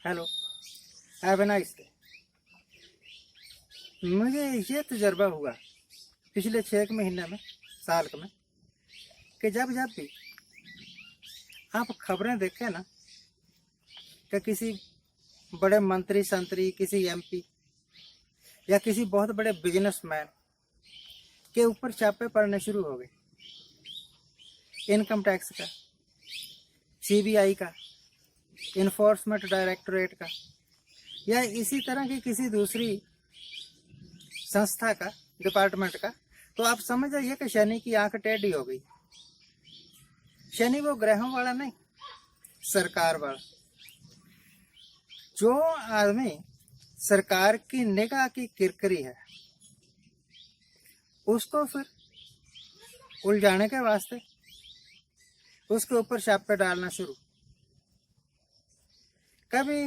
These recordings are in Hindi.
Hello, have a nice day. मुझे ये तजर्बा हुआ पिछले 6 महीने में, साल में, कि जब जब भी आप खबरें देखें ना कि किसी बड़े मंत्री संतरी, किसी एमपी या किसी बहुत बड़े बिजनेसमैन के ऊपर छापे पड़ने शुरू हो गए, इनकम टैक्स का, सीबीआई का, इन्फोर्समेंट डायरेक्टोरेट का, या इसी तरह की किसी दूसरी संस्था का, डिपार्टमेंट का, तो आप समझ जाइए कि शनि की आंख टेढ़ी हो गई। शनि वो ग्रहों वाला नहीं, सरकार वाला। जो आदमी सरकार की निगाह की किरकिरी है, उसको फिर उलझाने के वास्ते उसके ऊपर छापे डालना शुरू। कभी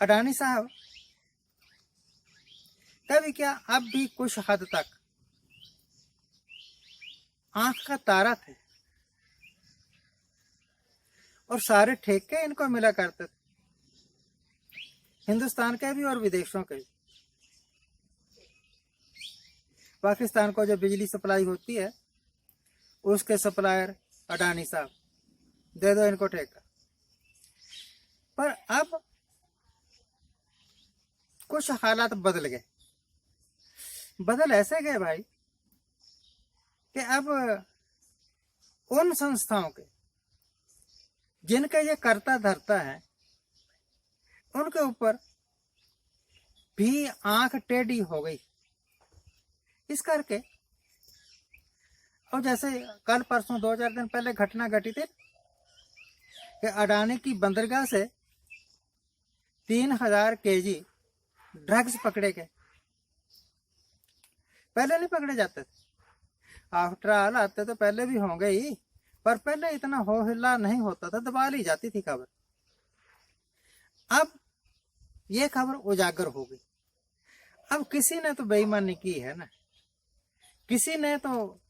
अडानी साहब, कभी क्या, अब भी कुछ हद तक आंख का तारा थे और सारे ठेके इनको मिला करते थे, हिंदुस्तान के भी और विदेशों के भी। पाकिस्तान को जो बिजली सप्लाई होती है, उसके सप्लायर अडानी साहब, दे दो इनको ठेका। पर अब कुछ हालात बदल गए। बदल ऐसे गए भाई कि अब उन संस्थाओं के जिनके ये करता धरता है, उनके ऊपर भी आंख टेढ़ी हो गई। इस करके, और जैसे कल परसों 2-4 दिन पहले घटना घटी थी कि अडानी की बंदरगाह से 3000 केजी ड्रग्स पकड़े गए। पहले नहीं पकड़े जाते थे, आफ्टर ऑल आते तो पहले भी होंगे ही, पर पहले इतना हो हिला नहीं होता था, दबा ली जाती थी खबर। अब ये खबर उजागर हो गई। अब किसी ने तो बेईमानी की है ना, किसी ने तो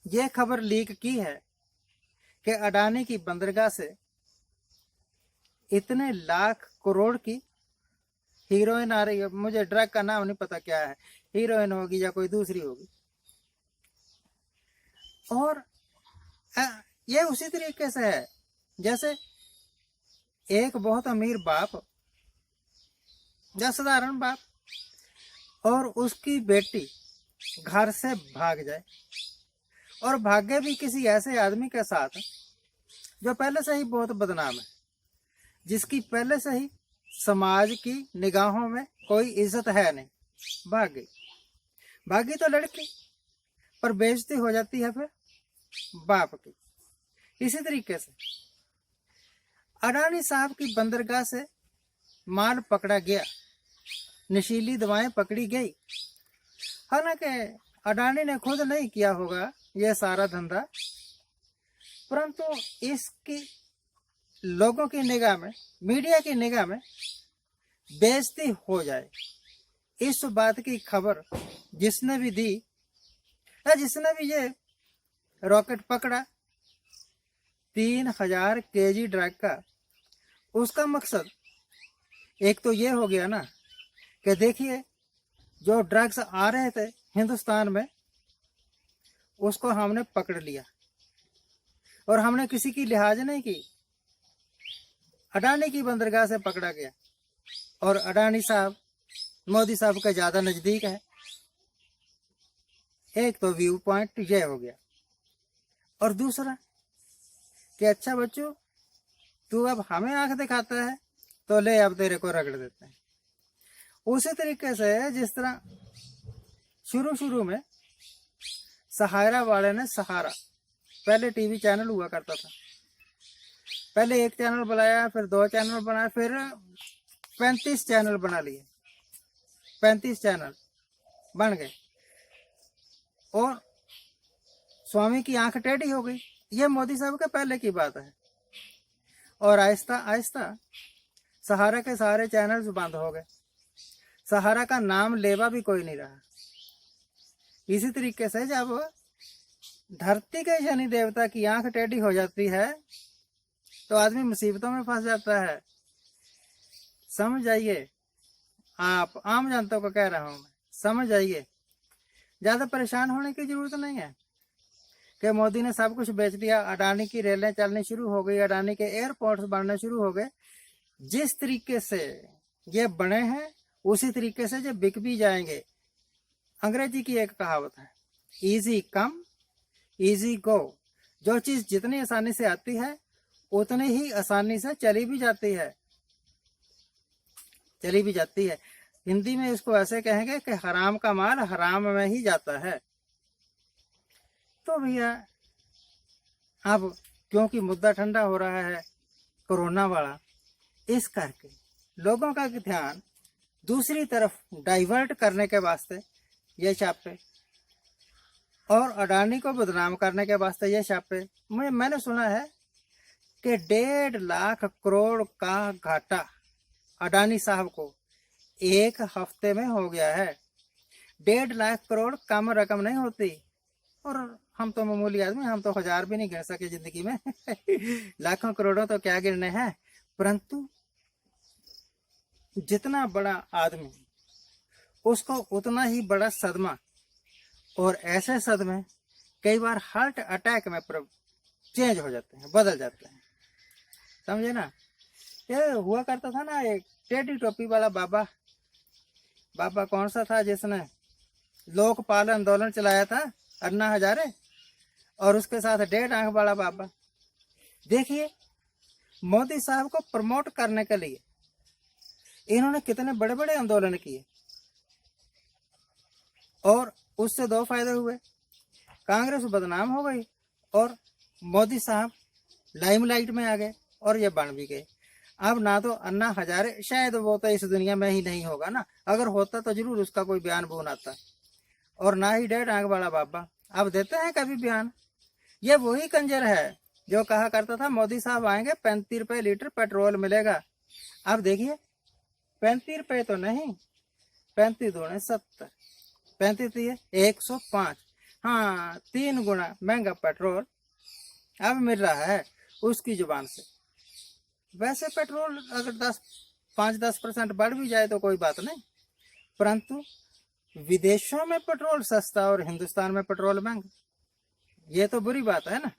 ये खबर लीक की है कि अडानी की बंदरगाह से इतने लाख करोड़ की हीरोइन आ रही है। मुझे ड्रग का नाम नहीं पता क्या है, हीरोइन होगी या कोई दूसरी होगी। और ये उसी तरीके से है जैसे एक बहुत अमीर बाप या साधारण बाप और उसकी बेटी घर से भाग जाए, और भागे भी किसी ऐसे आदमी के साथ जो पहले से ही बहुत बदनाम है, जिसकी पहले से ही समाज की निगाहों में कोई इज्जत है नहीं। भागी तो लड़की, पर बेइज्जती हो जाती है फिर बाप की। इसी तरीके से अडानी साहब की बंदरगाह से माल पकड़ा गया, नशीली दवाएं पकड़ी गई। हालांकि अडानी ने खुद नहीं किया होगा यह सारा धंधा, परंतु इसकी लोगों की निगाह में, मीडिया की निगाह में बेइज्जती हो जाए, इस बात की खबर जिसने भी दी या जिसने भी ये रॉकेट पकड़ा 3000 केजी ड्रग का, उसका मकसद एक तो ये हो गया ना कि देखिए जो ड्रग्स आ रहे थे हिंदुस्तान में, उसको हमने पकड़ लिया और हमने किसी की लिहाज नहीं की। अडानी की बंदरगाह से पकड़ा गया, और अडानी साहब मोदी साहब के ज्यादा नजदीक है। एक तो व्यू पॉइंट ये हो गया, और दूसरा कि अच्छा बच्चों, तू अब हमें आंख दिखाता है तो ले अब तेरे को रगड़ देते हैं। उसी तरीके से जिस तरह शुरू में सहारा वाले ने, सहारा पहले टीवी चैनल हुआ करता था, पहले एक चैनल बनाया, फिर 2 चैनल बनाया, फिर 35 चैनल बना लिए, 35 चैनल बन गए, और स्वामी की आंख टेढ़ी हो गई। ये मोदी साहब के पहले की बात है, और आहिस्ता आहिस्ता सहारा के सारे चैनल्स बंद हो गए। सहारा का नाम लेवा भी कोई नहीं रहा। इसी तरीके से जब धरती के शनि देवता की आंख टेढ़ी हो जाती है तो आदमी मुसीबतों में फंस जाता है। समझ जाइए, आप आम जनता को कह रहा हूं मैं, समझ जाइए। ज्यादा परेशान होने की जरूरत नहीं है कि मोदी ने सब कुछ बेच दिया, अडानी की रेलें चलनी शुरू हो गई, अडानी के एयरपोर्ट्स बनने शुरू हो गए। जिस तरीके से ये बने हैं उसी तरीके से जो बिक भी जाएंगे। अंग्रेजी की एक कहावत है, इजी कम इजी गो। जो चीज जितनी आसानी से आती है उतनी ही आसानी से चली भी जाती है। हिंदी में इसको ऐसे कहेंगे कि हराम का माल हराम में ही जाता है। तो भैया अब क्योंकि मुद्दा ठंडा हो रहा है कोरोना वाला, इस करके लोगों का ध्यान दूसरी तरफ डाइवर्ट करने के वास्ते ये छापे, और अडानी को बदनाम करने के वास्ते ये छापे। मैंने सुना है कि 1.5 लाख करोड़ का घाटा अडानी साहब को एक हफ्ते में हो गया है। 1.5 लाख करोड़ कम रकम नहीं होती, और हम तो मामूली आदमी, हम तो 1000 भी नहीं गिन सके जिंदगी में लाखों करोड़ों तो क्या गिनने हैं। परंतु जितना बड़ा आदमी उसको उतना ही बड़ा सदमा, और ऐसे सदमे कई बार हार्ट अटैक में चेंज हो जाते हैं, बदल जाते हैं, समझे ना। ये हुआ करता था ना एक टेढ़ी टोपी वाला बाबा कौन सा था जिसने लोकपाल आंदोलन चलाया था, अन्ना हजारे, और उसके साथ 1.5 आंख वाला बाबा। देखिए मोदी साहब को प्रमोट करने के लिए इन्होंने कितने बड़े बड़े आंदोलन किए, और उससे 2 फायदे हुए, कांग्रेस बदनाम हो गई और मोदी साहब लाइमलाइट में आ गए, और ये बन भी गए। अब ना तो अन्ना हजारे, शायद वो तो इस दुनिया में ही नहीं होगा ना, अगर होता तो जरूर उसका कोई बयान बून आता, और ना ही 1.5 आंख वाला बाबा अब देते हैं कभी बयान। ये वही कंजर है जो कहा करता था मोदी साहब आएंगे 35 रुपए लीटर पेट्रोल मिलेगा। अब देखिए 35 रुपए तो नहीं, 35 दूने 70, 35 105, हाँ 3 गुना महंगा पेट्रोल अब मिल रहा है उसकी जुबान से। वैसे पेट्रोल अगर 5-10% बढ़ भी जाए तो कोई बात नहीं, परंतु विदेशों में पेट्रोल सस्ता और हिंदुस्तान में पेट्रोल महंगा, ये तो बुरी बात है ना,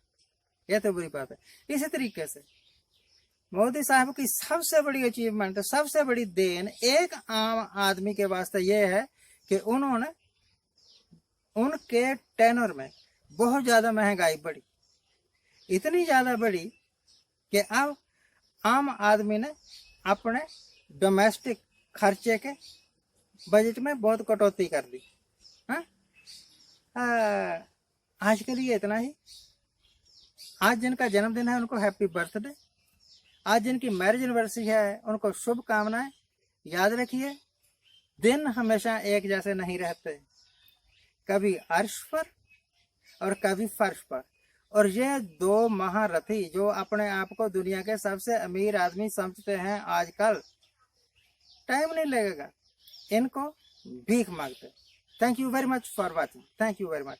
ये तो बुरी बात है। इसी तरीके से मोदी साहब की सबसे बड़ी अचीवमेंट, सबसे बड़ी देन एक आम आदमी के वास्ते ये है कि उन्होंने उनके टेनर में बहुत ज्यादा महंगाई बढ़ी, इतनी ज्यादा बढ़ी कि अब आम आदमी ने अपने डोमेस्टिक खर्चे के बजट में बहुत कटौती कर दी। आज के लिए इतना ही। आज जिनका जन्मदिन है उनको हैप्पी बर्थडे, आज जिनकी मैरिज एनिवर्सरी है उनको शुभकामनाएं। याद रखिए दिन हमेशा एक जैसे नहीं रहते, कभी अर्श पर और कभी फर्श पर। और ये 2 महारथी जो अपने आप को दुनिया के सबसे अमीर आदमी समझते हैं आजकल, टाइम नहीं लगेगा इनको भीख मांगते। Thank you very much for watching, thank you very much.